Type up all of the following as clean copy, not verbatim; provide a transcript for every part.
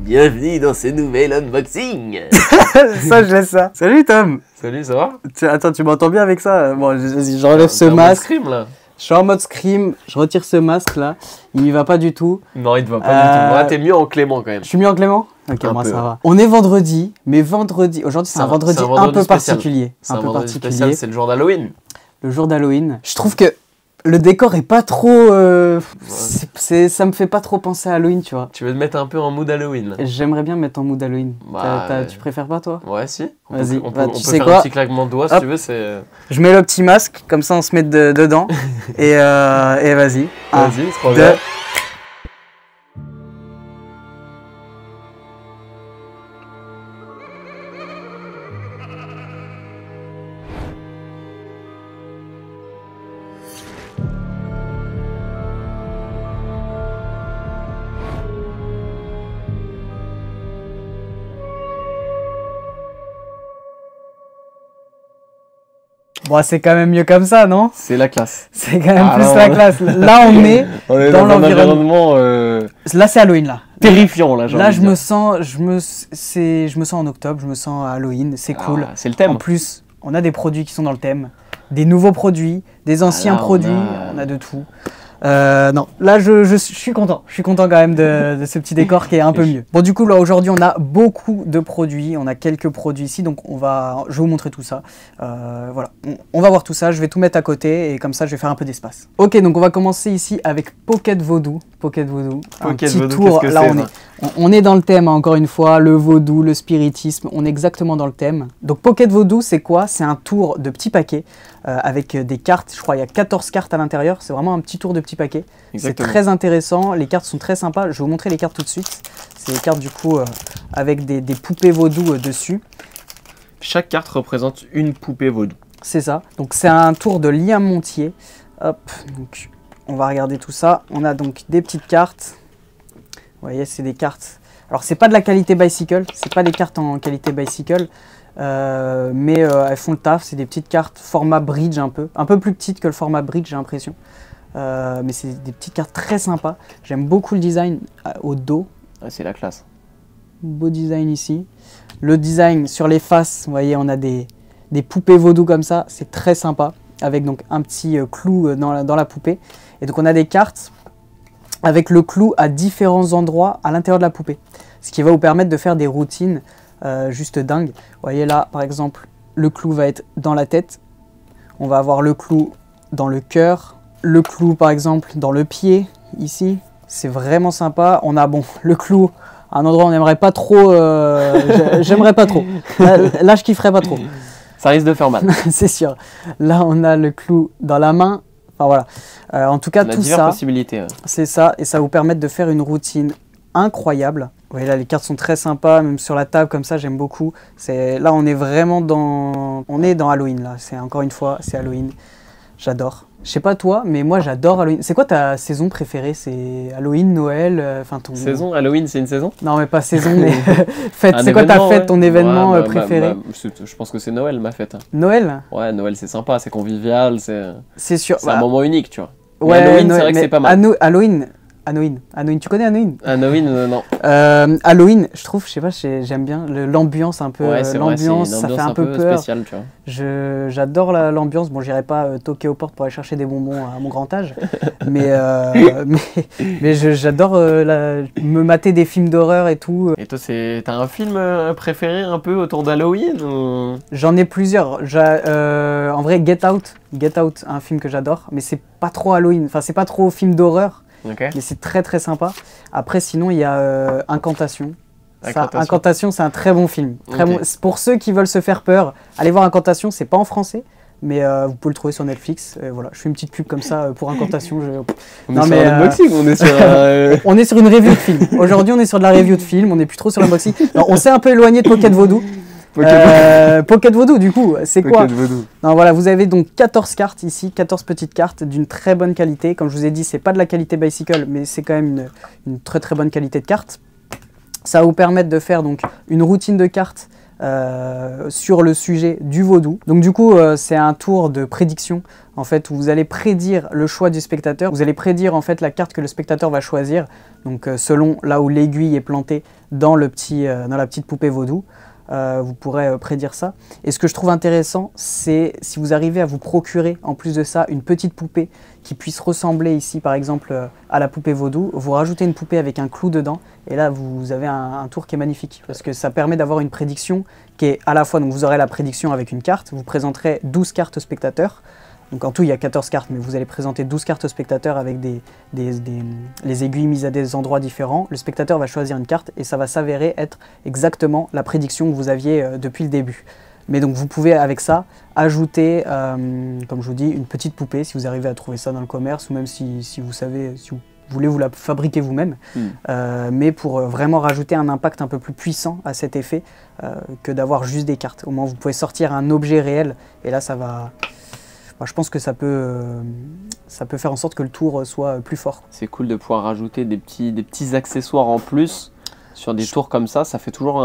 Bienvenue dans ce nouvel unboxing. Ça, je laisse ça. Salut Tom. Salut, ça va? Attends, tu m'entends bien avec ça? Bon, j'enlève ce masque. Scream, là. Je suis en mode scream, je retire ce masque là. Il y va pas du tout. Non, il te va pas du tout. Moi, t'es mieux en Clément quand même. Je suis mieux en Clément? Ok, Un moi peu, ça ouais. va. On est vendredi, mais vendredi. Aujourd'hui, c'est un vendredi un peu particulier. C'est un vendredi spécial, c'est le jour d'Halloween. Le jour d'Halloween. Je trouve que le décor est pas trop. Ça me fait pas trop penser à Halloween, tu vois. Tu veux te mettre un peu en mood Halloween? J'aimerais bien me mettre en mood Halloween. Bah, Tu préfères pas toi? Ouais, si. Vas-y, on bah, peut tu sais faire quoi? un petit claquement de doigts si Hop. tu veux. C'est. Je mets le petit masque, comme ça on se met dedans. et vas-y. Vas-y, c'est trop 2. bien. Bon, c'est quand même mieux comme ça, non? C'est la classe. C'est quand même plus non, la classe. Là, on est dans un l'environnement. environnement Là, c'est Halloween, là. terrifiant, là. Là, je me sens en octobre, je me sens à Halloween, c'est cool. C'est le thème. En plus, on a des produits qui sont dans le thème, des nouveaux produits, des anciens là, produits, on a de tout. Non, là je suis content quand même de ce petit décor qui est un peu mieux. Bon, du coup là aujourd'hui on a beaucoup de produits, on a quelques produits ici, donc je vais vous montrer tout ça. Voilà, on va voir tout ça, je vais tout mettre à côté et comme ça je vais faire un peu d'espace. Ok, donc on va commencer ici avec Pocket Vaudou. Un petit tour, là on est dans le thème, hein, encore une fois, le vaudou, le spiritisme, on est exactement dans le thème. Donc Pocket Vaudou, c'est quoi? C'est un tour de petits paquets avec des cartes, je crois il y a 14 cartes à l'intérieur, c'est vraiment un petit tour de petits paquets. C'est très intéressant, les cartes sont très sympas, je vais vous montrer les cartes tout de suite. C'est des cartes du coup avec des poupées vaudou dessus. Chaque carte représente une poupée vaudou. C'est ça, donc c'est un tour de Liam Montier. Hop, donc on va regarder tout ça. On a donc des petites cartes. Vous voyez, c'est des cartes. Alors, c'est pas de la qualité bicycle, c'est pas des cartes en qualité bicycle, mais elles font le taf. C'est des petites cartes format bridge un peu plus petites que le format bridge, j'ai l'impression. Mais c'est des petites cartes très sympas. J'aime beaucoup le design au dos. Ah, c'est la classe. Beau design ici. Le design sur les faces, vous voyez, on a des poupées vaudou comme ça. C'est très sympa, avec donc un petit clou dans la poupée. Et donc, on a des cartes avec le clou à différents endroits à l'intérieur de la poupée. Ce qui va vous permettre de faire des routines juste dingues. Vous voyez là, par exemple, le clou va être dans la tête. On va avoir le clou dans le cœur. Le clou, par exemple, dans le pied, ici. C'est vraiment sympa. On a, bon, le clou à un endroit où on n'aimerait pas trop. J'aimerais pas trop. Là, je kifferais pas trop. Ça risque de faire mal. C'est sûr. Là, on a le clou dans la main. Enfin voilà, en tout cas tout ça, c'est ça, et ça va vous permettre de faire une routine incroyable. Vous voyez là, les cartes sont très sympas, même sur la table comme ça, j'aime beaucoup. Là, on est vraiment dans Halloween là. C'est encore une fois, c'est Halloween. J'adore. Je sais pas toi, mais moi j'adore Halloween. C'est quoi ta saison préférée? C'est Halloween, Noël, enfin ton... Saison, Halloween, c'est une saison? Non, mais pas saison, mais fête. C'est quoi ta fête, ton événement préféré? Je pense que c'est Noël, ma fête. Noël? Ouais, Noël, c'est sympa, c'est convivial, c'est sûr. C'est un moment unique, tu vois. Ouais, Halloween, c'est vrai que c'est pas mal. Halloween, tu connais Halloween? Halloween, non. Halloween, je trouve, je sais pas, j'aime bien l'ambiance un peu. Ouais, c'est vrai, ça fait un peu peur. Spéciale, tu vois. J'adore l'ambiance. Bon, j'irai pas toquer aux portes pour aller chercher des bonbons à mon grand âge, mais j'adore me mater des films d'horreur et tout. Et toi, t'as un film préféré un peu autour d'Halloween ou... J'en ai plusieurs. En vrai, Get Out, un film que j'adore, mais c'est pas trop Halloween. Enfin, c'est pas trop film d'horreur. Okay. Mais c'est très très sympa. Après, sinon, il y a Incantation. Incantation, c'est un très bon film. Très bon. Pour ceux qui veulent se faire peur, allez voir Incantation. C'est pas en français, mais vous pouvez le trouver sur Netflix. Voilà, je fais une petite pub comme ça pour Incantation. On est sur un unboxing, on est sur... On est sur une review de film. Aujourd'hui, on est sur de la review de film. On n'est plus trop sur l'unboxing. On s'est un peu éloigné de Pocket Vaudou. Pocket Vaudou, du coup, c'est quoi? Non, voilà, vous avez donc 14 cartes ici, 14 petites cartes d'une très bonne qualité. Comme je vous ai dit, c'est pas de la qualité bicycle, mais c'est quand même une très très bonne qualité de cartes. Ça va vous permettre de faire donc une routine de cartes sur le sujet du vaudou. Donc du coup, c'est un tour de prédiction, en fait, où vous allez prédire le choix du spectateur. Vous allez prédire en fait la carte que le spectateur va choisir, donc selon là où l'aiguille est plantée dans la petite poupée vaudou. Vous pourrez prédire ça. Et ce que je trouve intéressant, c'est si vous arrivez à vous procurer, en plus de ça, une petite poupée qui puisse ressembler ici, par exemple, à la poupée vaudou. Vous rajoutez une poupée avec un clou dedans, et là, vous avez un tour qui est magnifique, parce que ça permet d'avoir une prédiction qui est à la fois, donc vous aurez la prédiction avec une carte, vous présenterez 12 cartes aux spectateurs. Donc en tout, il y a 14 cartes, mais vous allez présenter 12 cartes au spectateur avec les aiguilles mises à des endroits différents. Le spectateur va choisir une carte et ça va s'avérer être exactement la prédiction que vous aviez depuis le début. Mais donc vous pouvez avec ça ajouter, comme je vous dis, une petite poupée si vous arrivez à trouver ça dans le commerce, ou même si vous savez, si vous voulez vous la fabriquer vous-même, mais pour vraiment rajouter un impact un peu plus puissant à cet effet que d'avoir juste des cartes. Au moins vous pouvez sortir un objet réel et là ça va... je pense que ça peut faire en sorte que le tour soit plus fort. C'est cool de pouvoir rajouter des petits accessoires en plus sur des tours comme ça fait toujours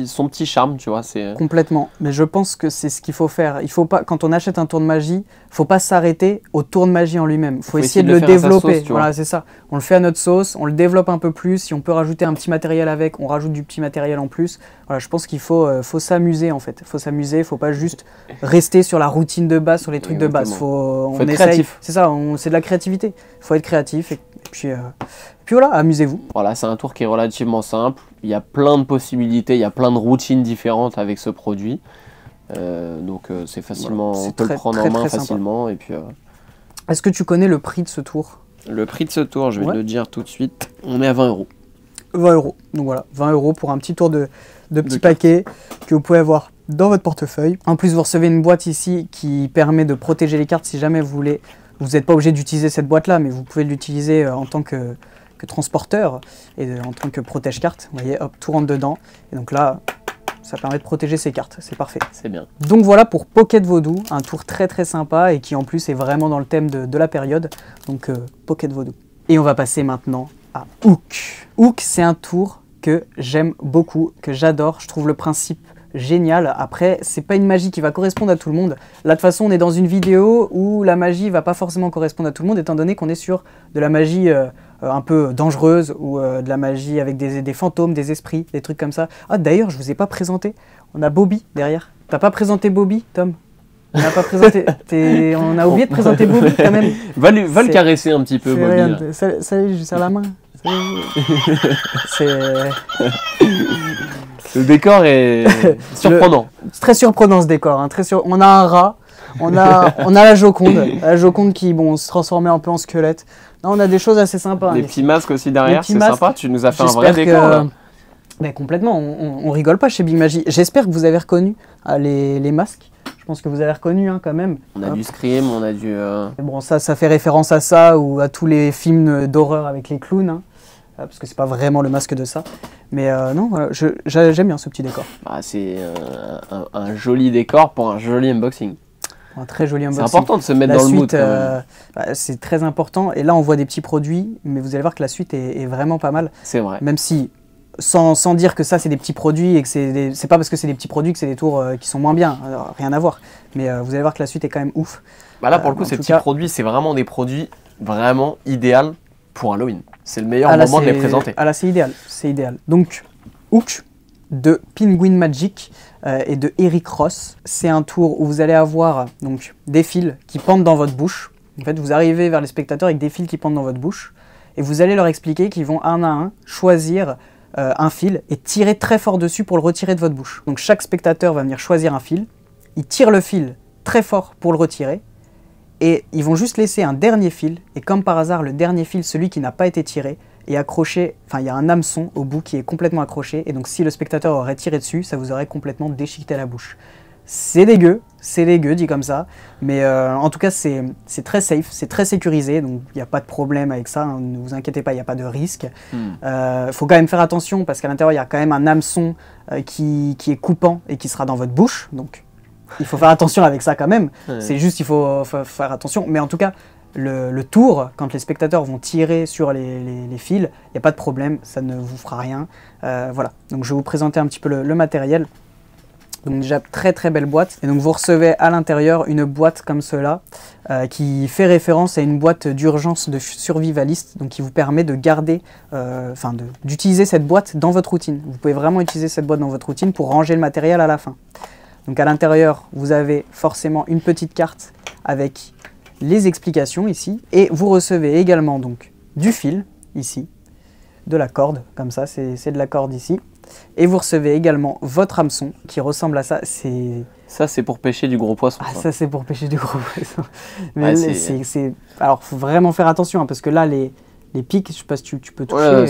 son petit charme, tu vois. Complètement, mais je pense que c'est ce qu'il faut faire. Il faut pas, quand on achète un tour de magie, il ne faut pas s'arrêter au tour de magie en lui-même. Il faut essayer de le développer. Voilà, c'est ça. On le fait à notre sauce, on le développe un peu plus. Si on peut rajouter un petit matériel avec, on rajoute du petit matériel en plus. Voilà, je pense qu'il faut s'amuser en fait. Il faut s'amuser, il ne faut pas juste rester sur la routine de base, sur les trucs de base. Faut être créatif. C'est ça, c'est de la créativité. Il faut être créatif et puis voilà, amusez-vous. Voilà, c'est un tour qui est relativement simple. Il y a plein de possibilités, il y a plein de routines différentes avec ce produit. Donc c'est facilement, on peut le prendre en main facilement. Et puis. Est-ce que tu connais le prix de ce tour? Le prix de ce tour, je vais te le dire tout de suite. On est à 20 €. 20 €. Donc voilà, 20 € pour un petit tour de petit paquet que vous pouvez avoir dans votre portefeuille. En plus, vous recevez une boîte ici qui permet de protéger les cartes si jamais vous voulez. Vous n'êtes pas obligé d'utiliser cette boîte-là, mais vous pouvez l'utiliser en tant que transporteur et en tant que protège-carte. Vous voyez, hop, tout rentre dedans. Et donc là, ça permet de protéger ces cartes. C'est parfait. C'est bien. Donc voilà pour Pocket Vaudou, un tour très très sympa et qui en plus est vraiment dans le thème de la période. Donc Pocket Vaudou. Et on va passer maintenant à Hook. Hook, c'est un tour que j'aime beaucoup, que j'adore. Je trouve le principe génial. Après, c'est pas une magie qui va correspondre à tout le monde. Là, de toute façon, on est dans une vidéo où la magie va pas forcément correspondre à tout le monde, étant donné qu'on est sur de la magie un peu dangereuse ou de la magie avec des fantômes, des esprits, des trucs comme ça. Ah, d'ailleurs, je vous ai pas présenté. On a Bobby derrière. T'as pas présenté Bobby, Tom? On n'a pas présenté. On a oublié de présenter Bobby quand même. Va le caresser un petit peu, Bobby. Salut, je lui serre la main. Le décor est surprenant. C'est très surprenant ce décor. Hein, on a un rat, on a la Joconde qui se transformait un peu en squelette. Non, on a des choses assez sympas. Les petits masques aussi derrière, c'est sympa. Tu nous as fait un vrai décor là. Mais complètement, on rigole pas chez Big Magie. J'espère que vous avez reconnu les masques. Je pense que vous avez reconnu quand même. On a du Scream, on a du... Bon, ça fait référence à ça ou à tous les films d'horreur avec les clowns. Hein. Parce que c'est pas vraiment le masque de ça. Mais non, voilà, j'aime bien ce petit décor. C'est un joli décor pour un joli unboxing. Un très joli unboxing. C'est important de se mettre dans le mood quand même. C'est très important. Et là, on voit des petits produits, mais vous allez voir que la suite est vraiment pas mal. C'est vrai. Même si, sans dire que ça, c'est des petits produits et que c'est pas parce que c'est des petits produits que c'est des tours qui sont moins bien. Alors, rien à voir. Mais vous allez voir que la suite est quand même ouf. Là, pour le coup, ces petits produits, c'est vraiment des produits vraiment idéaux pour Halloween. C'est le meilleur moment de les présenter. Ah là, c'est idéal, c'est idéal. Donc, Hook de Penguin Magic et de Eric Ross. C'est un tour où vous allez avoir donc, des fils qui pendent dans votre bouche. En fait, vous arrivez vers les spectateurs avec des fils qui pendent dans votre bouche. Et vous allez leur expliquer qu'ils vont un à un choisir un fil et tirer très fort dessus pour le retirer de votre bouche. Donc, chaque spectateur va venir choisir un fil. Il tire le fil très fort pour le retirer. Et ils vont juste laisser un dernier fil, et comme par hasard, le dernier fil, celui qui n'a pas été tiré, est accroché, enfin il y a un hameçon au bout qui est complètement accroché, et donc si le spectateur aurait tiré dessus, ça vous aurait complètement déchiqueté la bouche. C'est dégueu dit comme ça, mais en tout cas c'est très safe, c'est très sécurisé, donc il n'y a pas de problème avec ça, hein, ne vous inquiétez pas, il n'y a pas de risque. Faut quand même faire attention, parce qu'à l'intérieur il y a quand même un hameçon qui est coupant et qui sera dans votre bouche, donc il faut faire attention avec ça quand même, c'est juste il faut faire attention, mais en tout cas, le tour, quand les spectateurs vont tirer sur les fils, il n'y a pas de problème, ça ne vous fera rien. Voilà, donc je vais vous présenter un petit peu le matériel. Donc déjà très très belle boîte. Et donc vous recevez à l'intérieur une boîte comme cela qui fait référence à une boîte d'urgence de survivaliste, donc qui vous permet de garder, d'utiliser cette boîte dans votre routine. Vous pouvez vraiment utiliser cette boîte dans votre routine pour ranger le matériel à la fin. Donc à l'intérieur, vous avez forcément une petite carte avec les explications ici, et vous recevez également donc du fil ici, de la corde, comme ça, c'est de la corde ici. Et vous recevez également votre hameçon qui ressemble à ça. Ça, c'est pour pêcher du gros poisson. Ah, ça, c'est pour pêcher du gros poisson. Mais ouais, alors, il faut vraiment faire attention, hein, parce que là, les pics, je sais pas si tu peux toucher. Ouais,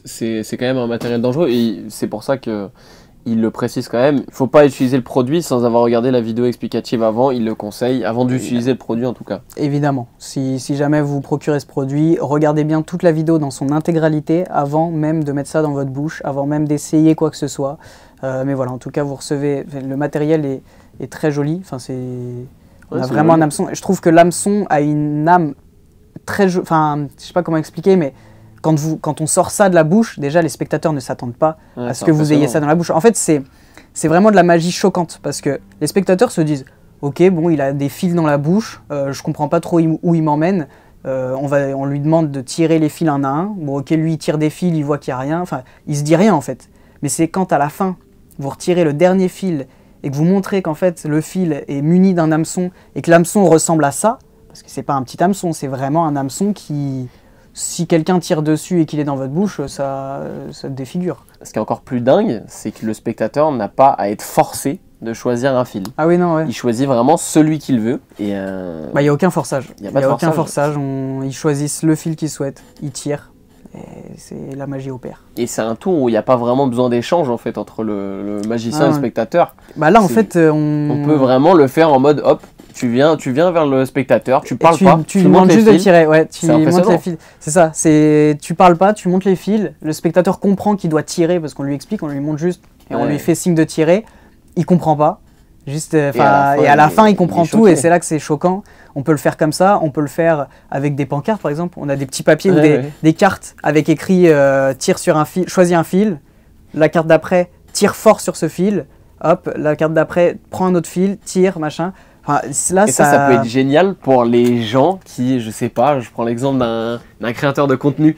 c'est quand même un matériel dangereux, et c'est pour ça que il le précise quand même. Il ne faut pas utiliser le produit sans avoir regardé la vidéo explicative avant. Il le conseille, avant d'utiliser le produit en tout cas. Évidemment. Si jamais vous procurez ce produit, regardez bien toute la vidéo dans son intégralité avant même de mettre ça dans votre bouche, avant même d'essayer quoi que ce soit. Mais voilà, en tout cas, vous recevez... Le matériel est très joli. Enfin, on a vraiment un hameçon. Je trouve que l'hameçon a une âme très... Enfin, je sais pas comment expliquer, mais... Quand on sort ça de la bouche, déjà les spectateurs ne s'attendent pas à ce que vous ayez ça dans la bouche. En fait, c'est vraiment de la magie choquante parce que les spectateurs se disent « Ok, bon, il a des fils dans la bouche, je comprends pas trop où il m'emmène. On lui demande de tirer les fils un à un. Bon, ok, lui, il tire des fils, il voit qu'il n'y a rien. Enfin, il se dit rien en fait. Mais c'est quand à la fin, vous retirez le dernier fil et que vous montrez qu'en fait, le fil est muni d'un hameçon et que l'hameçon ressemble à ça, parce que c'est pas un petit hameçon, c'est vraiment un hameçon qui... Si quelqu'un tire dessus et qu'il est dans votre bouche, ça te défigure. Ce qui est encore plus dingue, c'est que le spectateur n'a pas à être forcé de choisir un fil. Ah oui, non, ouais. Il choisit vraiment celui qu'il veut. Il n'y a aucun forçage. Il n'y a aucun forçage. Ils choisissent le fil qu'ils souhaitent, ils tirent. Et c'est la magie opère. Et c'est un tour où il n'y a pas vraiment besoin d'échange en fait entre le magicien et le spectateur. Bah là en fait on peut vraiment le faire en mode hop, tu viens vers le spectateur, tu parles pas, tu lui demandes juste de tirer, ouais, tu montes les fils. C'est ça, tu parles pas, tu montes les fils, le spectateur comprend qu'il doit tirer parce qu'on lui explique, on lui montre juste et on lui fait signe de tirer, il comprend pas. Juste, et à la fin, il comprend tout et c'est là que c'est choquant. On peut le faire comme ça, on peut le faire avec des pancartes par exemple. On a des petits papiers ou des cartes avec écrit tire sur un fil, choisis un fil. La carte d'après, tire fort sur ce fil. Hop, la carte d'après, prends un autre fil, tire, machin. Enfin, là, ça peut être génial pour les gens qui, je sais pas, je prends l'exemple d'un créateur de contenu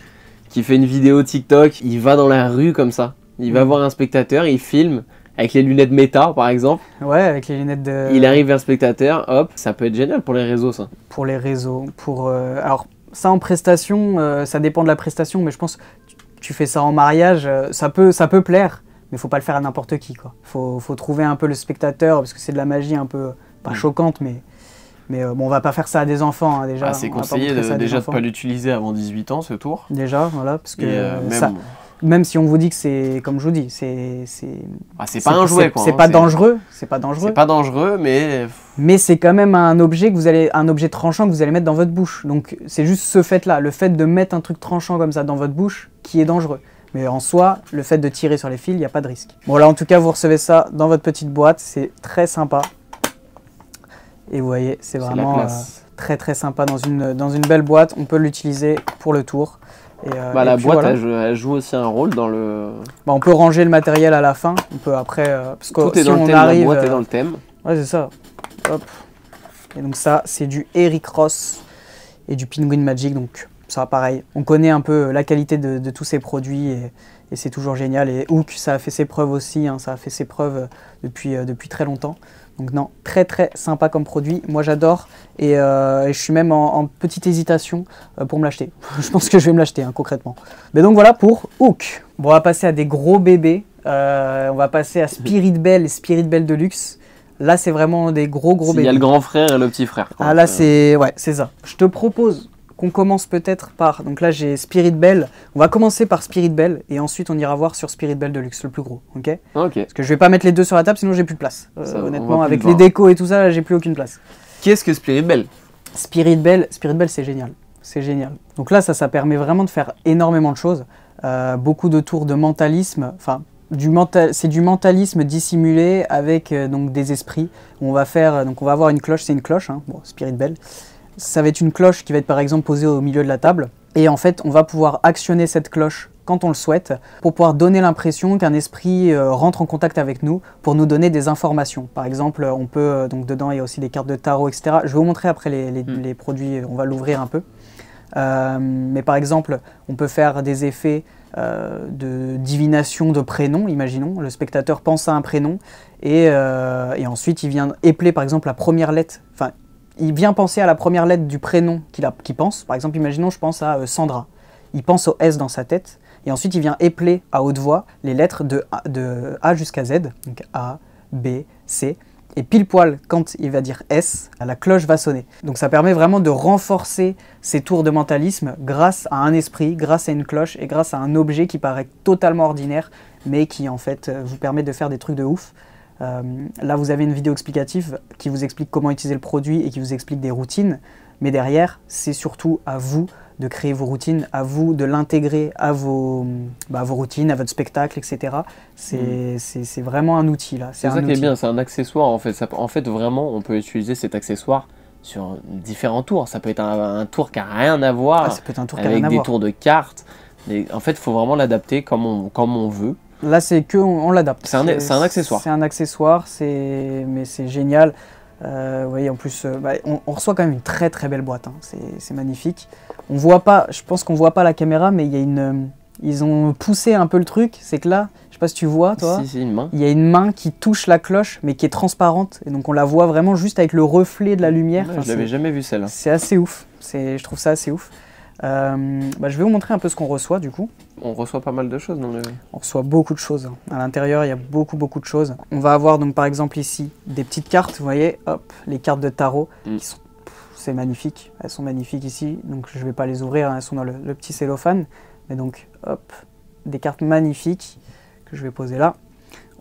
qui fait une vidéo TikTok, il va dans la rue comme ça. Il va voir un spectateur, il filme. Avec les lunettes méta, par exemple. Ouais, avec les lunettes de... Il arrive vers le spectateur, hop, ça peut être génial pour les réseaux, ça. Pour les réseaux, alors ça en prestation, ça dépend de la prestation, mais je pense que tu fais ça en mariage, ça peut plaire, mais faut pas le faire à n'importe qui, quoi. Faut trouver un peu le spectateur, parce que c'est de la magie un peu, pas choquante, mais bon, on va pas faire ça à des enfants, hein, déjà. C'est conseillé déjà de pas l'utiliser avant 18 ans, ce tour. Déjà, voilà, parce que même si on vous dit que c'est, comme je vous dis, c'est pas un jouet, quoi. C'est pas dangereux, C'est pas dangereux, mais c'est quand même un objet tranchant que vous allez mettre dans votre bouche. Donc c'est juste ce fait-là, le fait de mettre un truc tranchant comme ça dans votre bouche, qui est dangereux. Mais en soi, le fait de tirer sur les fils, il n'y a pas de risque. Bon là, en tout cas, vous recevez ça dans votre petite boîte, c'est très sympa. Et vous voyez, c'est vraiment très très sympa dans une belle boîte. On peut l'utiliser pour le tour. La boîte, voilà. elle joue aussi un rôle dans le... on peut ranger le matériel à la fin, on peut après... parce que tout est dans le thème, la boîte est dans le thème. Ouais, c'est ça. Hop. Et donc ça, c'est du Eric Ross et du Penguin Magic, donc ça pareil. On connaît un peu la qualité de tous ces produits et c'est toujours génial. Et Hook, ça a fait ses preuves aussi, hein, ça a fait ses preuves depuis très longtemps. Donc non, très très sympa comme produit, moi j'adore et je suis même en petite hésitation pour me l'acheter. Je pense que je vais me l'acheter, hein, concrètement. Mais donc voilà pour Hook. Bon, on va passer à des gros bébés, on va passer à Spirit Belle et Spirit Belle Deluxe. Là c'est vraiment des gros bébés. Il y a le grand frère et le petit frère. Ah là c'est ça. Je te propose qu'on commence peut-être par, donc là j'ai Spirit Belle, on va commencer par Spirit Belle et ensuite on ira voir sur Spirit Belle Deluxe, le plus gros, ok? Parce que je vais pas mettre les deux sur la table sinon j'ai plus de place. Honnêtement, avec les décos et tout ça, j'ai plus aucune place. Qu'est-ce que Spirit Belle? Spirit Belle c'est génial, c'est génial. Donc là ça permet vraiment de faire énormément de choses, beaucoup de tours de mentalisme, enfin c'est du mentalisme dissimulé avec donc des esprits. On va avoir une cloche, c'est une cloche, hein, bon, Spirit Belle. Ça va être une cloche qui va être par exemple posée au milieu de la table. Et en fait, on va pouvoir actionner cette cloche quand on le souhaite, pour pouvoir donner l'impression qu'un esprit rentre en contact avec nous pour nous donner des informations. Par exemple, on peut, donc dedans il y a aussi des cartes de tarot, etc. Je vais vous montrer après les produits, on va l'ouvrir un peu. Mais par exemple, on peut faire des effets de divination de prénoms, imaginons. Le spectateur pense à un prénom et ensuite il vient épeler par exemple la première lettre, enfin il vient penser à la première lettre du prénom qu'il pense. Par exemple, imaginons je pense à Sandra. Il pense au S dans sa tête et ensuite il vient épeler à haute voix les lettres de A jusqu'à Z, donc A, B, C. Et pile poil, quand il va dire S, la cloche va sonner. Donc ça permet vraiment de renforcer ces tours de mentalisme grâce à un esprit, grâce à une cloche et grâce à un objet qui paraît totalement ordinaire, mais qui en fait vous permet de faire des trucs de ouf. Là vous avez une vidéo explicative qui vous explique comment utiliser le produit et qui vous explique des routines. Mais derrière, c'est surtout à vous de créer vos routines, à vous de l'intégrer à vos routines, à votre spectacle, etc. C'est vraiment un outil là. C'est ça qui est bien, c'est un accessoire en fait. En fait, vraiment, on peut utiliser cet accessoire sur différents tours. Ça peut être un tour qui n'a rien à voir ça peut être un tour avec des tours de cartes. Mais en fait, il faut vraiment l'adapter comme on veut. Là, c'est que on l'adapte. C'est un accessoire. C'est un accessoire, mais c'est génial. Vous voyez, en plus, on reçoit quand même une très très belle boîte. Hein. C'est magnifique. On voit pas, je pense qu'on voit pas la caméra, mais il y a ils ont poussé un peu le truc. C'est que là, je sais pas si tu vois, toi. Si, une main. Il y a une main qui touche la cloche, mais qui est transparente, et donc on la voit vraiment juste avec le reflet de la lumière. Ouais, je l'avais jamais vu celle-là. C'est assez ouf. Je trouve ça assez ouf. Je vais vous montrer un peu ce qu'on reçoit du coup. On reçoit pas mal de choses dans le... On reçoit beaucoup de choses. À l'intérieur, il y a beaucoup de choses. On va avoir donc par exemple ici des petites cartes, vous voyez, hop, les cartes de tarot qui sont... C'est magnifique, elles sont magnifiques ici, donc je ne vais pas les ouvrir, elles sont dans le petit cellophane. Mais donc, hop, des cartes magnifiques que je vais poser là.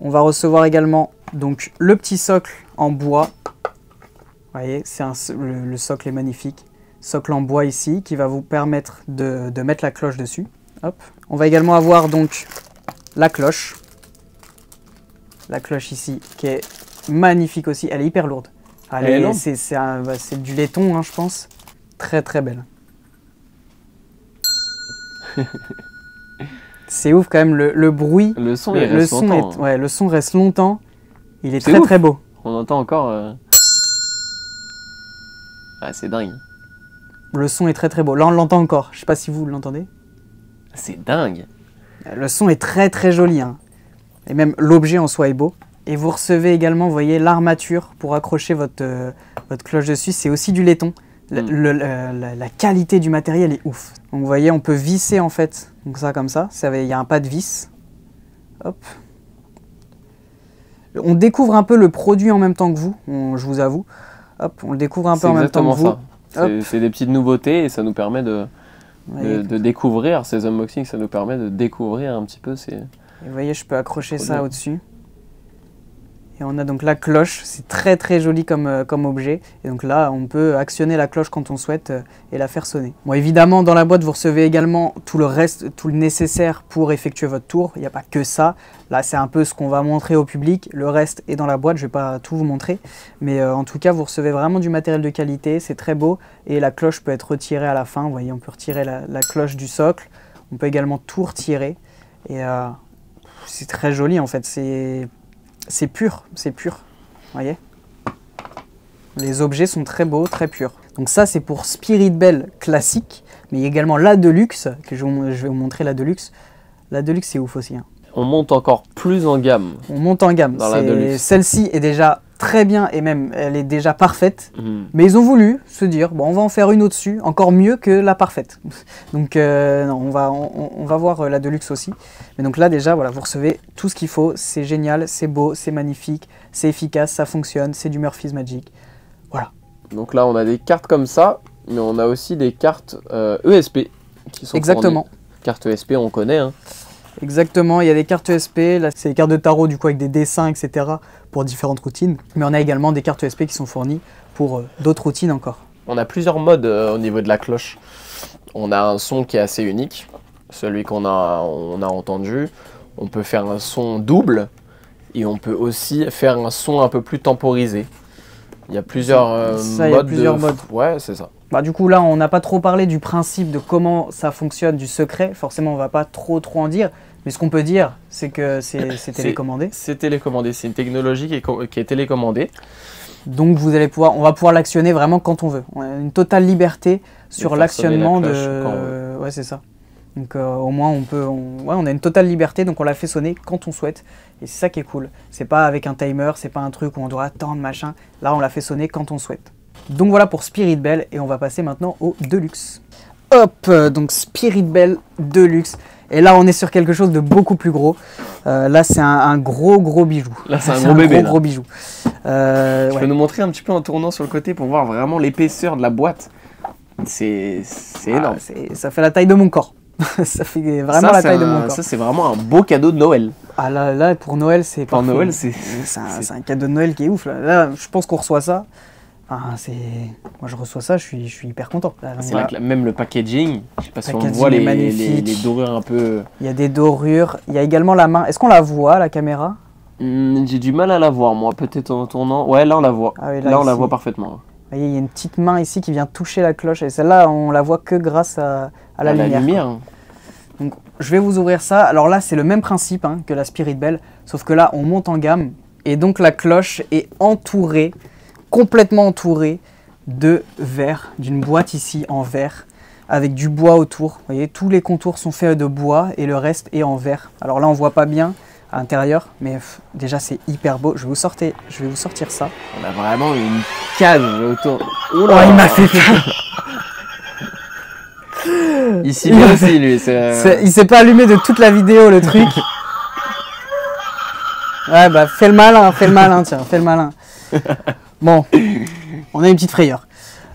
On va recevoir également donc le petit socle en bois. Vous voyez, le socle est magnifique. Socle en bois ici qui va vous permettre de mettre la cloche dessus. Hop. On va également avoir donc la cloche. La cloche ici qui est magnifique aussi, elle est hyper lourde. C'est du laiton, hein, je pense. Très très belle. C'est ouf quand même le bruit. Le son, il reste longtemps. Le son reste longtemps. Il est très très beau. On entend encore... Ah, c'est dingue. Le son est très très beau. Là on l'entend encore. Je sais pas si vous l'entendez. C'est dingue. Le son est très très joli. Hein. Et même l'objet en soi est beau. Et vous recevez également, vous voyez, l'armature pour accrocher votre cloche dessus. C'est aussi du laiton. La qualité du matériel est ouf. Donc vous voyez, on peut visser en fait. Donc ça comme ça. Il y a un pas de vis. Hop. On découvre un peu le produit en même temps que vous. Je vous avoue. Hop, on le découvre un peu en même temps que vous. C'est des petites nouveautés et ça nous permet de découvrir ces unboxings. Ça nous permet de découvrir un petit peu ces... Et vous voyez, je peux accrocher ça au-dessus. Et on a donc la cloche, c'est très très joli comme objet. Et donc là, on peut actionner la cloche quand on souhaite et la faire sonner. Bon, évidemment, dans la boîte, vous recevez également tout le reste, tout le nécessaire pour effectuer votre tour. Il n'y a pas que ça. Là, c'est un peu ce qu'on va montrer au public. Le reste est dans la boîte, je ne vais pas tout vous montrer. Mais en tout cas, vous recevez vraiment du matériel de qualité, c'est très beau. Et la cloche peut être retirée à la fin. Vous voyez, on peut retirer la cloche du socle. On peut également tout retirer. Et c'est très joli en fait. C'est pur, vous voyez. Les objets sont très beaux, très purs. Donc ça, c'est pour Spirit Bell classique, mais il y a également la Deluxe, que je vais vous montrer la Deluxe. La Deluxe, c'est ouf aussi. Hein. On monte encore plus en gamme. On monte en gamme. Dans la Deluxe. Celle-ci est déjà très bien, et même, elle est déjà parfaite. Mais ils ont voulu se dire, bon, on va en faire une au-dessus, encore mieux que la parfaite. Donc, non, on va voir la Deluxe aussi. Mais donc là, déjà, voilà, vous recevez tout ce qu'il faut. C'est génial, c'est beau, c'est magnifique, c'est efficace, ça fonctionne, c'est du Murphy's Magic. Voilà. Donc là, on a des cartes comme ça, mais on a aussi des cartes ESP qui sont exactement. Fournies. Cartes ESP, on connaît. Hein. Exactement, il y a des cartes ESP, là c'est des cartes de tarot du coup avec des dessins, etc. pour différentes routines. Mais on a également des cartes ESP qui sont fournies pour d'autres routines encore. On a plusieurs modes au niveau de la cloche. On a un son qui est assez unique, celui qu'on a entendu. On peut faire un son double et on peut aussi faire un son un peu plus temporisé. Il y a plusieurs modes. Plusieurs modes. Ouais, c'est ça. Bah, du coup, là, on n'a pas trop parlé du principe de comment ça fonctionne, du secret. Forcément, on va pas trop en dire. Mais ce qu'on peut dire, c'est que c'est télécommandé. C'est télécommandé. C'est une technologie qui est télécommandée. Donc, on va pouvoir l'actionner vraiment quand on veut. On a une totale liberté sur l'actionnement de... Ouais, c'est ça. Donc, au moins, on a une totale liberté. Donc, on la fait sonner quand on souhaite. Et c'est ça qui est cool. C'est pas avec un timer, c'est pas un truc où on doit attendre, machin. Là, on la fait sonner quand on souhaite. Donc voilà pour Spirit Bell et on va passer maintenant au Deluxe. Hop, donc Spirit Bell Deluxe. Et là on est sur quelque chose de beaucoup plus gros. Là c'est un gros bijou. Là c'est un gros bébé. Gros bijou. Tu peux nous montrer un petit peu en tournant sur le côté pour voir vraiment l'épaisseur de la boîte. C'est énorme. Ça fait la taille de mon corps. Ça fait vraiment la taille de mon corps. Ça c'est vraiment un beau cadeau de Noël. Ah là pour Noël c'est pour parfait. Noël c'est un cadeau de Noël qui est ouf. Là je pense qu'on reçoit ça. Moi je reçois ça, je suis hyper content. C'est vrai que même le packaging, je sais pas si on voit les dorures un peu. Il y a des dorures, il y a également la main. Est-ce qu'on la voit la caméra? J'ai du mal à la voir moi, peut-être en tournant. Ouais là on la voit. Ah oui, là on la voit parfaitement. Vous voyez, il y a une petite main ici qui vient toucher la cloche et celle-là on la voit que grâce à la lumière. Donc je vais vous ouvrir ça. Alors là c'est le même principe que la Spirit Bell, sauf que là on monte en gamme et donc la cloche est entourée, complètement entourée de verre, d'une boîte ici en verre, avec du bois autour. Vous voyez, tous les contours sont faits de bois et le reste est en verre. Alors là, on voit pas bien à l'intérieur, mais déjà c'est hyper beau. Je vais vous sortir ça. On a vraiment une cage autour. Oh, il m'a fait peur. Ici bien aussi, lui. Il s'est pas allumé de toute la vidéo, le truc. Ouais, bah fais le malin, tiens, fais le malin. Bon, on a une petite frayeur.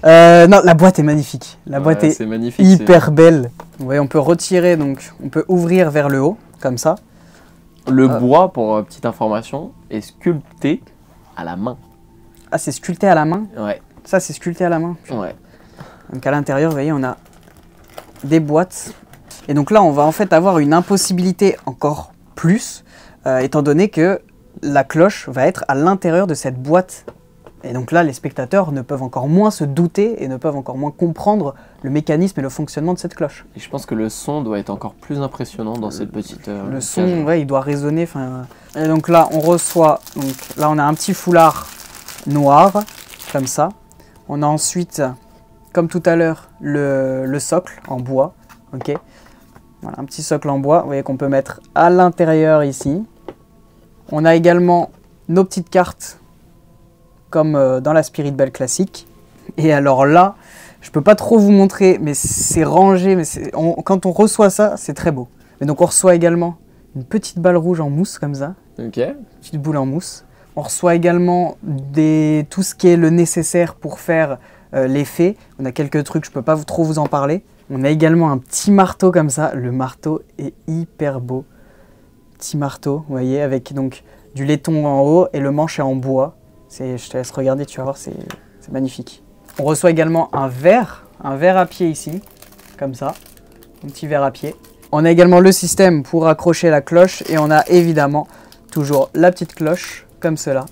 Non, la boîte est magnifique. La boîte est magnifique, hyper belle. Vous voyez, on peut retirer, donc on peut ouvrir vers le haut, comme ça. Le bois, pour petite information, est sculpté à la main. Ah, c'est sculpté à la main? Ouais. Ça, c'est sculpté à la main? Ouais. Donc à l'intérieur, vous voyez, on a des boîtes. Et donc là, on va en fait avoir une impossibilité encore plus, étant donné que la cloche va être à l'intérieur de cette boîte. Et donc là, les spectateurs ne peuvent encore moins se douter et ne peuvent encore moins comprendre le mécanisme et le fonctionnement de cette cloche. Et je pense que le son doit être encore plus impressionnant dans cette petite le son, ouais, il doit résonner. Et donc là, on reçoit, là on a un petit foulard noir, comme ça. On a ensuite, comme tout à l'heure, le socle en bois. Ok. Voilà, un petit socle en bois, vous voyez qu'on peut mettre à l'intérieur ici. On a également nos petites cartes comme dans la Spirit Bell classique. Et alors là, je peux pas trop vous montrer, mais c'est rangé. Mais quand on reçoit ça, c'est très beau. Mais donc on reçoit également une petite balle rouge en mousse comme ça. Ok. Petite boule en mousse. On reçoit également tout ce qui est le nécessaire pour faire l'effet. On a quelques trucs, je peux pas trop vous en parler. On a également un petit marteau comme ça. Le marteau est hyper beau. Petit marteau, vous voyez, avec donc du laiton en haut et le manche est en bois. Je te laisse regarder, tu vas voir, c'est magnifique. On reçoit également un verre à pied ici, comme ça, un petit verre à pied. On a également le système pour accrocher la cloche et on a évidemment toujours la petite cloche, comme cela.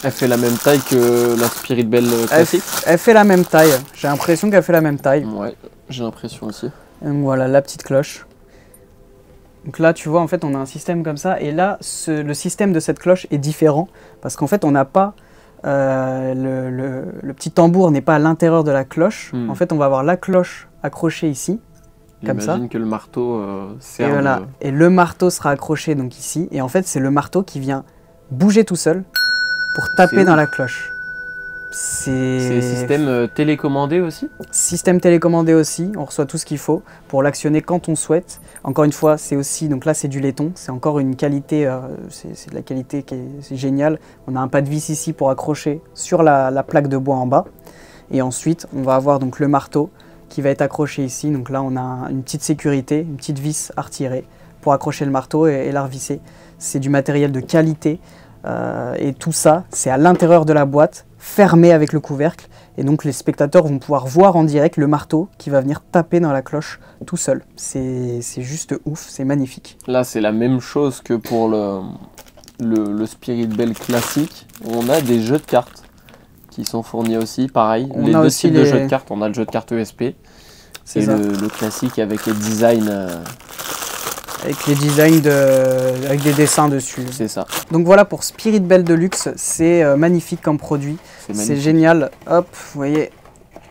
Elle fait la même taille que la Spirit Bell classique? Elle fait la même taille, j'ai l'impression qu'elle fait la même taille. Ouais, j'ai l'impression aussi. Donc voilà, la petite cloche. Donc là, tu vois, en fait, on a un système comme ça. Et là, le système de cette cloche est différent. Parce qu'en fait, on n'a pas... le petit tambour n'est pas à l'intérieur de la cloche. En fait, on va avoir la cloche accrochée ici. Comme ça. J'imagine que le marteau sert... Et voilà. Et le marteau sera accroché donc ici. Et en fait, c'est le marteau qui vient bouger tout seul pour taper dans la cloche. C'est système télécommandé aussi? Système télécommandé aussi, on reçoit tout ce qu'il faut pour l'actionner quand on souhaite. Encore une fois, c'est aussi, donc là c'est du laiton, c'est encore une qualité, c'est de la qualité qui est géniale. On a un pas de vis ici pour accrocher sur la plaque de bois en bas. Et ensuite, on va avoir donc le marteau qui va être accroché ici. Donc là, on a une petite sécurité, une petite vis à retirer pour accrocher le marteau et la revisser. C'est du matériel de qualité et tout ça, c'est à l'intérieur de la boîte, fermé avec le couvercle, et donc les spectateurs vont pouvoir voir en direct le marteau qui va venir taper dans la cloche tout seul. C'est juste ouf, c'est magnifique. Là c'est la même chose que pour le Spirit Bell classique, on a des jeux de cartes. qui sont fournis aussi, pareil. On Les a deux aussi types de les- jeux de cartes. On a le jeu de cartes ESP et C'est ça. le classique avec les designs. Avec les designs avec des dessins dessus. C'est ça. Donc voilà pour Spirit Belle Deluxe, c'est magnifique comme produit, c'est magnifique. génial. Hop, vous voyez,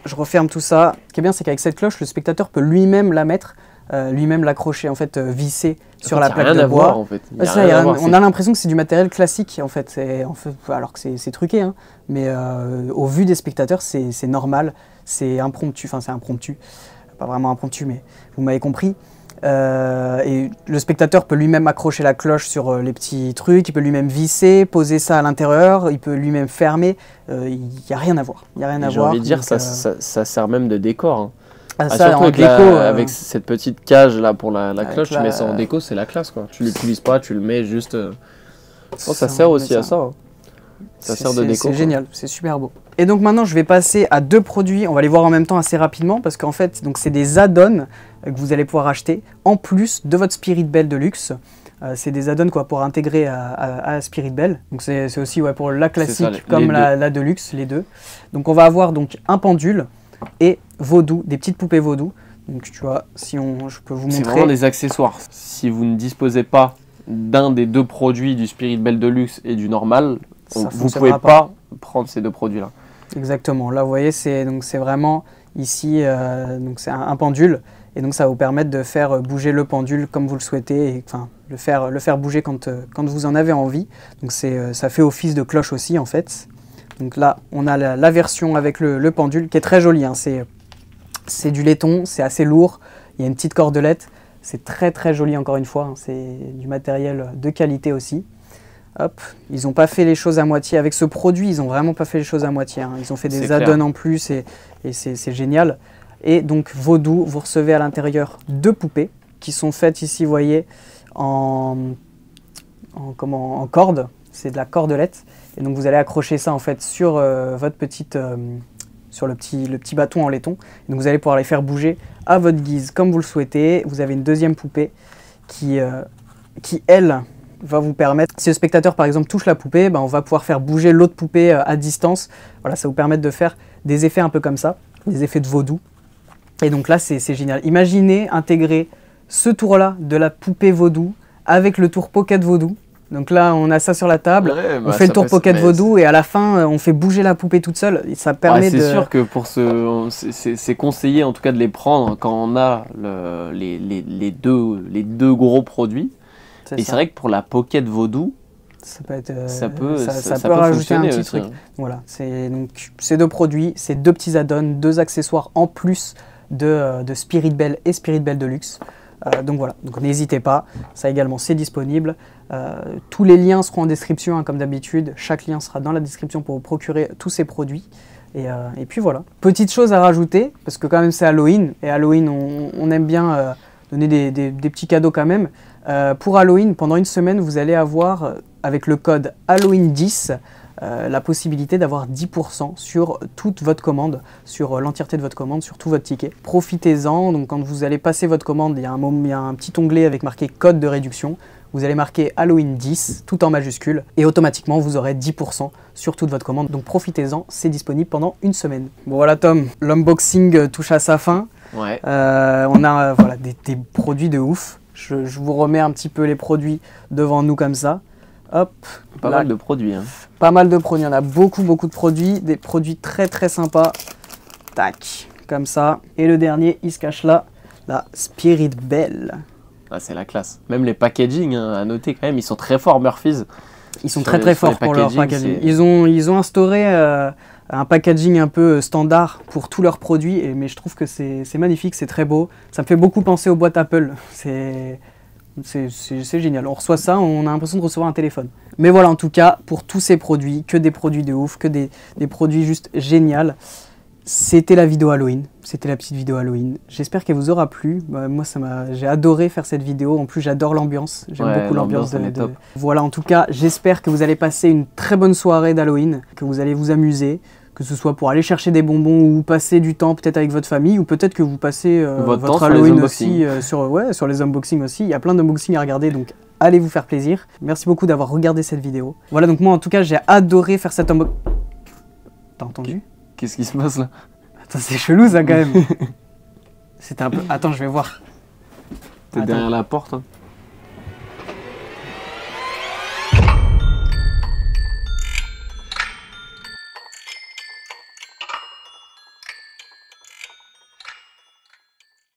je referme tout ça. Ce qui est bien, c'est qu'avec cette cloche, le spectateur peut lui-même la mettre, lui-même l'accrocher, en fait, visser sur En la fait, y a plaque rien de à bois. voir, en fait. Y a Ouais, c'est rien ça, à voir, on a l'impression que c'est du matériel classique, en fait, alors que c'est truqué, hein. Mais au vu des spectateurs, c'est normal, c'est impromptu, enfin c'est impromptu, pas vraiment impromptu, mais vous m'avez compris. Et le spectateur peut lui-même accrocher la cloche sur les petits trucs, il peut lui-même visser, poser ça à l'intérieur, il peut lui-même fermer. Il n'y a rien à voir. Il y a rien à J'ai voir. envie de dire, donc, ça sert même de décor. Hein. ah, Ah, ça, surtout en avec, déco, avec cette petite cage là pour la avec cloche, tu la- mets ça en déco, c'est la classe quoi. Tu l'utilises pas, tu le mets juste. Ça ça, sert on aussi met à ça. Hein. Ça sert de déco. C'est quoi. génial, c'est super beau. Et donc maintenant, je vais passer à deux produits. On va les voir en même temps assez rapidement parce qu'en fait, donc c'est des add-ons que vous allez pouvoir acheter en plus de votre Spirit Belle Deluxe. C'est des add-ons quoi pour intégrer à Spirit Belle. Donc c'est aussi ouais, pour la classique ça, comme la Deluxe, les deux. Donc on va avoir donc un pendule et Vaudou, des petites poupées Vaudou. Donc tu vois, je peux vous C'est montrer. vraiment des accessoires. Si vous ne disposez pas d'un des deux produits du Spirit Belle Deluxe et du normal, Ça vous ne fonctionnera pouvez pas prendre ces deux produits là. Exactement. Là, vous voyez, c'est vraiment ici, donc c'est un pendule, et donc ça va vous permettre de faire bouger le pendule comme vous le souhaitez, et, enfin le faire bouger quand vous en avez envie. Donc ça fait office de cloche aussi en fait. Donc là, on a la version avec le pendule qui est très jolie. Hein. C'est du laiton, c'est assez lourd. Il y a une petite cordelette. C'est très très joli encore une fois. Hein. C'est du matériel de qualité aussi. Hop, ils n'ont pas fait les choses à moitié. Avec ce produit, ils n'ont vraiment pas fait les choses à moitié. Hein. Ils ont fait des C'est add-ons clair. en plus et c'est génial. Et donc, Vaudou, vous recevez à l'intérieur deux poupées qui sont faites ici, vous voyez, en corde. C'est de la cordelette. Et donc, vous allez accrocher ça en fait sur votre petite. Sur le petit bâton en laiton. Et donc, vous allez pouvoir les faire bouger à votre guise comme vous le souhaitez. Vous avez une deuxième poupée qui elle, va vous permettre, si le spectateur par exemple touche la poupée, ben, on va pouvoir faire bouger l'autre poupée à distance. Voilà, ça vous permet de faire des effets un peu comme ça, des effets de Vaudou. Et donc là, c'est génial. Imaginez intégrer ce tour-là de la poupée Vaudou avec le tour Pocket Vaudou. Donc là, on a ça sur la table, Ouais, on bah, fait le ça tour passe- Pocket mais Vaudou et à la fin, on fait bouger la poupée toute seule. Et ça permet c'est de... sûr que pour c'est conseillé en tout cas de les prendre quand on a les deux gros produits. Et c'est vrai que pour la Pocket Vaudou, ça peut être, ça peut rajouter un fonctionner petit aussi, truc. hein. Voilà, c'est donc ces deux produits, ces deux petits add-ons, deux accessoires en plus de Spirit Belle et Spirit Belle Deluxe. Donc voilà, donc n'hésitez pas, ça également c'est disponible. Tous les liens seront en description hein, comme d'habitude, chaque lien sera dans la description pour vous procurer tous ces produits. Et puis voilà, petite chose à rajouter, parce que quand même c'est Halloween, et Halloween on aime bien donner des petits cadeaux quand même. Pour Halloween, pendant une semaine, vous allez avoir, avec le code Halloween10, la possibilité d'avoir 10% sur toute votre commande, sur l'entièreté de votre commande, sur tout votre ticket. Profitez-en, donc quand vous allez passer votre commande, il y a un petit onglet avec marqué code de réduction. Vous allez marquer Halloween 10, tout en majuscule, et automatiquement vous aurez 10% sur toute votre commande. Donc profitez-en, c'est disponible pendant une semaine. Bon voilà Tom, l'unboxing touche à sa fin. Ouais. On a voilà, des produits de ouf. Je vous remets un petit peu les produits devant nous comme ça. Hop, Pas là, mal de produits. Hein. pas mal de produits. On a beaucoup de produits, des produits très très sympas. Tac, comme ça. Et le dernier, il se cache là, la Spirit Belle. Ah, c'est la classe. Même les packaging, hein, à noter quand même, ils sont très forts Murphy's. Ils sont Sur très les- très sur les forts pour leur packaging, packaging. Ils ont instauré un packaging un peu standard pour tous leurs produits, mais je trouve que c'est magnifique, c'est très beau. Ça me fait beaucoup penser aux boîtes Apple. C'est génial. On reçoit ça, on a l'impression de recevoir un téléphone. Mais voilà, en tout cas, pour tous ces produits, que des produits de ouf, que des produits juste géniaux. C'était la vidéo Halloween, c'était la petite vidéo Halloween. J'espère qu'elle vous aura plu. Moi, j'ai adoré faire cette vidéo. En plus, j'adore l'ambiance. J'aime Ouais, beaucoup l'ambiance l'ambiance, elle est top. Voilà, en tout cas, j'espère que vous allez passer une très bonne soirée d'Halloween, que vous allez vous amuser, que ce soit pour aller chercher des bonbons ou passer du temps peut-être avec votre famille, ou peut-être que vous passez Votre temps votre sur les Halloween unboxings. aussi sur les unboxings aussi. Il y a plein d'unboxings à regarder, donc allez vous faire plaisir. Merci beaucoup d'avoir regardé cette vidéo. Voilà, donc moi en tout cas, j'ai adoré faire cette unboxing. T'as entendu? Qu'est-ce qui se passe là? Attends, c'est chelou ça quand même. C'était un peu. Attends, je vais voir. T'es Attends. derrière la porte. Hein.